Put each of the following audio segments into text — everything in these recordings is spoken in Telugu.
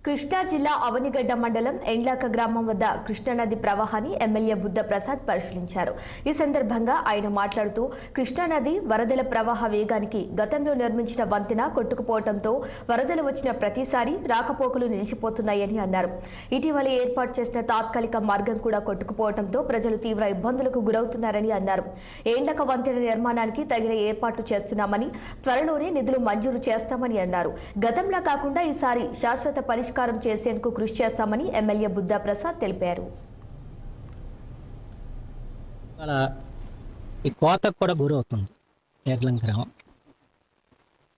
కృష్ణా జిల్లా అవనిగడ్డ మండలం ఎండ్లాక గ్రామం వద్ద కృష్ణానది ప్రవాహాన్ని ఎమ్మెల్యే బుద్ధ ప్రసాద్ పరిశీలించారు. ఈ సందర్భంగా ఆయన మాట్లాడుతూ కృష్ణానది వరదల ప్రవాహ వేగానికి గతంలో నిర్మించిన వంతెన కొట్టుకుపోవడంతో వరదలు వచ్చిన ప్రతిసారి రాకపోకలు నిలిచిపోతున్నాయని అన్నారు. ఇటీవల ఏర్పాటు చేసిన తాత్కాలిక మార్గం కూడా కొట్టుకుపోవడంతో ప్రజలు తీవ్ర ఇబ్బందులకు గురవుతున్నారని అన్నారు. ఎండ్లక వంతెన నిర్మాణానికి తగిన ఏర్పాట్లు చేస్తున్నామని, త్వరలోనే నిధులు మంజూరు చేస్తామని అన్నారు. గతంలా కాకుండా ఈసారి శాశ్వత పరిష్కారం చేసేందుకు కృషి చేస్తామని ఎమ్మెల్యే బుద్ధ ప్రసాద్ తెలిపారు. ఈ కోతకు కూడా గురవుతుంది ఎడ్లం గ్రామం.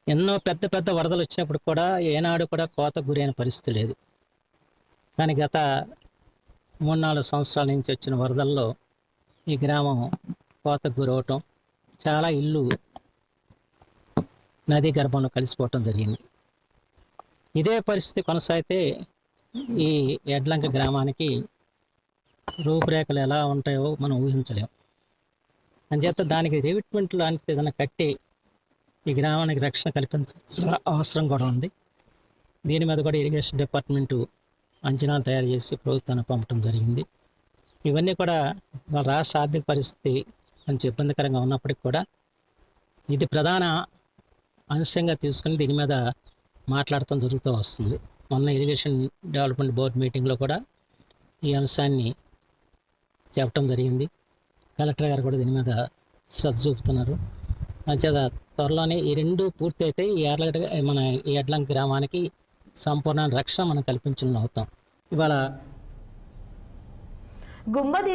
ఎన్నో పెద్ద పెద్ద వరదలు వచ్చినప్పుడు కూడా ఏనాడు కూడా కోతకు గురైన పరిస్థితి లేదు. కానీ గత 3-4 సంవత్సరాల నుంచి వచ్చిన వరదల్లో ఈ గ్రామం కోతకు గురవటం, చాలా ఇల్లు నదీ గర్భంలో కలిసిపోవటం జరిగింది. ఇదే పరిస్థితి కొనసాగితే ఈ ఎడ్లంక గ్రామానికి రూపురేఖలు ఎలా ఉంటాయో మనం ఊహించలేము. అంచేత దానికి రివిట్మెంట్ లాంటిది ఏదైనా కట్టి ఈ గ్రామానికి రక్షణ కల్పించాల్సిన అవసరం కూడా ఉంది. దీని మీద కూడా ఇరిగేషన్ డిపార్ట్మెంటు అంచనాలు తయారు చేసి ప్రభుత్వాన్ని పంపడం జరిగింది. ఇవన్నీ కూడా వాళ్ళ రాష్ట్ర ఆర్థిక పరిస్థితి కొంచెం ఇబ్బందికరంగా ఉన్నప్పటికీ కూడా ఇది ప్రధాన అంశంగా తీసుకుని దీని మీద మాట్లాడటం జరుగుతూ వస్తుంది. మొన్న ఇరిగేషన్ డెవలప్మెంట్ బోర్డు మీటింగ్లో కూడా ఈ అంశాన్ని చెప్పడం జరిగింది. కలెక్టర్ గారు కూడా దీని మీద శ్రద్ధ చూపుతున్నారు. అంచేత త్వరలోనే ఈ రెండు పూర్తి అయితే ఈ ఎడ్లంక గ్రామానికి సంపూర్ణ రక్షణ మనం కల్పించడం అవుతాం. ఇవాళ గుమ్మది